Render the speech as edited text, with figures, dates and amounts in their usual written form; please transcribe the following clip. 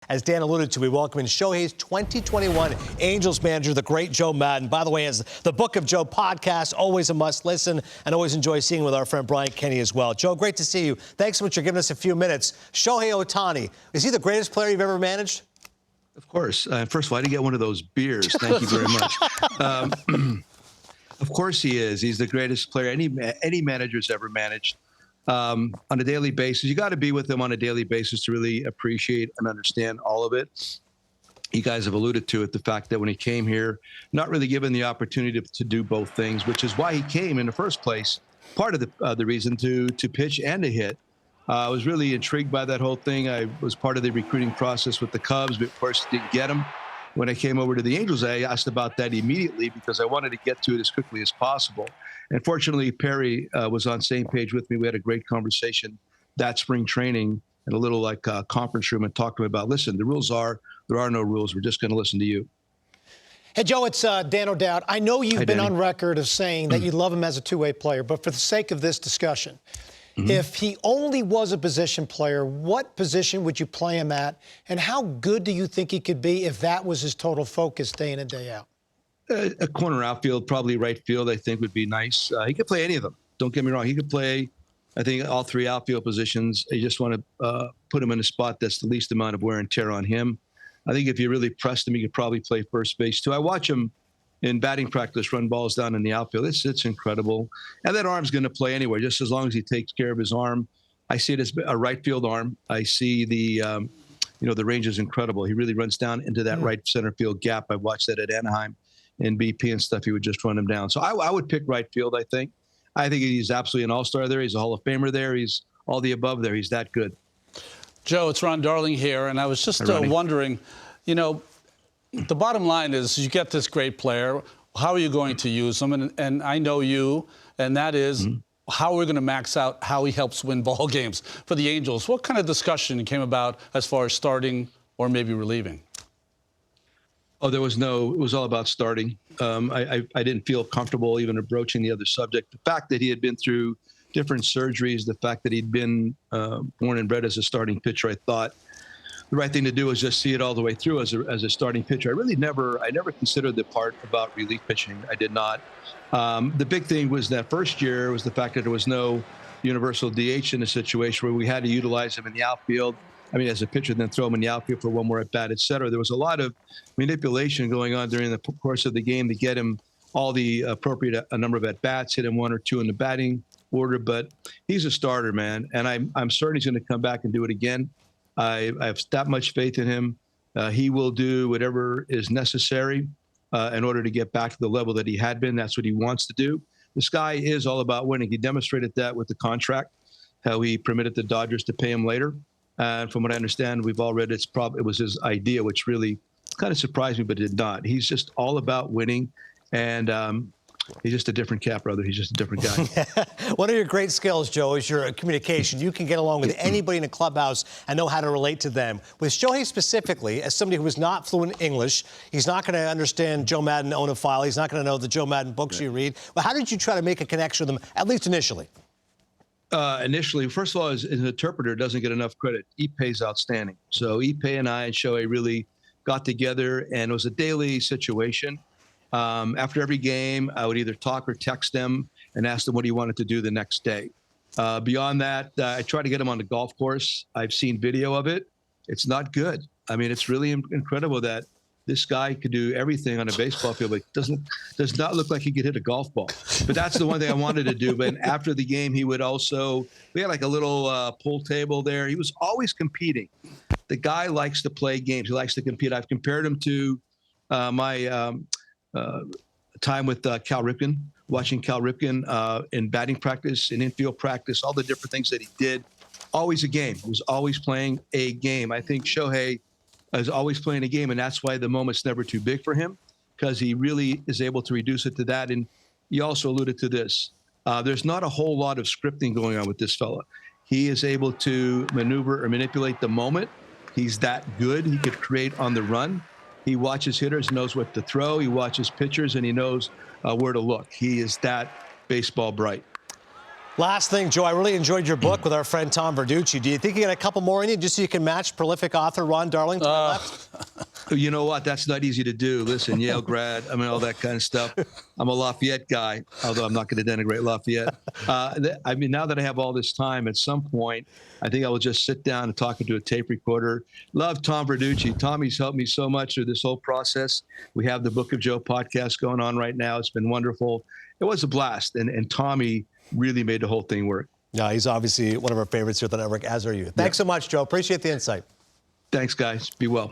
As Dan alluded to, we welcome in Shohei's 2021 Angels manager, the great Joe Maddon. By the way, as the Book of Joe podcast, always a must listen, and always enjoy seeing with our friend Brian Kenny as well. Joe, great to see you. Thanks so much for giving us a few minutes. Shohei Ohtani, is he the greatest player you've ever managed? Of course. First of all, I didn't get one of those beers. Thank you very much. Of course he is. He's the greatest player any manager's ever managed. On a daily basis, you got to be with him on a daily basis to really appreciate and understand all of it. You guys have alluded to it, the fact that when he came here, not really given the opportunity to do both things, which is why he came in the first place. Part of the reason to pitch and to hit. I was really intrigued by that whole thing. I was part of the recruiting process with the Cubs, but of course didn't get him. When I came over to the Angels, I asked about that immediately because I wanted to get to it as quickly as possible. And fortunately, Perry was on the same page with me. We had a great conversation that spring training in a little conference room and talked to him about, listen, the rules are, there are no rules. We're just going to listen to you. Hey, Joe, it's Dan O'Dowd. I know you've been on record of saying that you love him as a two-way player, but for the sake of this discussion, if he only was a position player, what position would you play him at? And how good do you think he could be if that was his total focus day in and day out? A corner outfield, probably right field, I think would be nice. He could play any of them. Don't get me wrong. He could play, I think, all three outfield positions. You just want to put him in a spot that's the least amount of wear and tear on him. I think if you really pressed him, he could probably play first base too. I watch him in batting practice run balls down in the outfield. It's incredible. And that arm's going to play anywhere, just as long as he takes care of his arm. I see it as a right field arm. I see the range is incredible. He really runs down into that right center field gap. I watched that at Anaheim and BP and stuff. He would just run him down. So I would pick right field, I think. I think he's absolutely an all-star there. He's a Hall of Famer there. He's all the above there. He's that good. Joe, it's Ron Darling here. And I was just wondering, the bottom line is you get this great player. How are you going to use him? And I know you, and that is how we're going to max out how he helps win ball games for the Angels. What kind of discussion came about as far as starting or maybe relieving? Oh, it was all about starting. I didn't feel comfortable even approaching the other subject. The fact that he had been through different surgeries, the fact that he'd been born and bred as a starting pitcher, I thought the right thing to do was just see it all the way through as a starting pitcher. I never considered the part about relief pitching. I did not. The big thing was that first year was the fact that there was no universal DH in a situation where we had to utilize him in the outfield. I mean, as a pitcher, then throw him in the outfield for one more at bat, et cetera. There was a lot of manipulation going on during the course of the game to get him all the appropriate number of at bats, hit him one or two in the batting order. But he's a starter, man, and I'm certain he's going to come back and do it again. I have that much faith in him. He will do whatever is necessary in order to get back to the level that he had been. That's what he wants to do. This guy is all about winning. He demonstrated that with the contract, how he permitted the Dodgers to pay him later. And from what I understand, we've all read it was his idea, which really kind of surprised me, but it did not. He's just all about winning, and he's just a different cat, brother. He's just a different guy. One of your great skills, Joe, is your communication. You can get along with anybody in a clubhouse and know how to relate to them. With Shohei specifically, as somebody who is not fluent English, he's not going to understand Joe Maddon own-a-file. He's not going to know the Joe Maddon books you read. Well, how did you try to make a connection with him, at least initially? Initially, first of all, as an interpreter doesn't get enough credit. Ipe's outstanding. So Ipe and I and Shohei really got together, and it was a daily situation. After every game, I would either talk or text them and ask them what he wanted to do the next day. Beyond that, I tried to get him on the golf course. I've seen video of it. It's not good. I mean, it's really incredible that this guy could do everything on a baseball field, but does not look like he could hit a golf ball. But that's the one thing I wanted to do. But after the game, we had like a little pool table there. He was always competing. The guy likes to play games. He likes to compete. I've compared him to my time with Cal Ripken, watching Cal Ripken in batting practice, in infield practice, all the different things that he did. Always a game. He was always playing a game. I think Shohei is always playing a game, and that's why the moment's never too big for him, because he really is able to reduce it to that. And you also alluded to this. There's not a whole lot of scripting going on with this fella. He is able to maneuver or manipulate the moment. He's that good. He could create on the run. He watches hitters, knows what to throw. He watches pitchers, and he knows where to look. He is that baseball bright. Last thing, Joe, I really enjoyed your book with our friend Tom Verducci. Do you think you got a couple more in you just so you can match prolific author Ron Darling to my left? You know what? That's not easy to do. Listen, Yale grad, I mean, all that kind of stuff. I'm a Lafayette guy, although I'm not going to denigrate Lafayette. I mean, now that I have all this time, at some point, I think I will just sit down and talk into a tape recorder. Love Tom Verducci. Tommy's helped me so much through this whole process. We have the Book of Joe podcast going on right now. It's been wonderful. It was a blast. And Tommy really made the whole thing work. Yeah, he's obviously one of our favorites here at the network, as are you. Thanks so much, Joe. Appreciate the insight. Thanks, guys. Be well.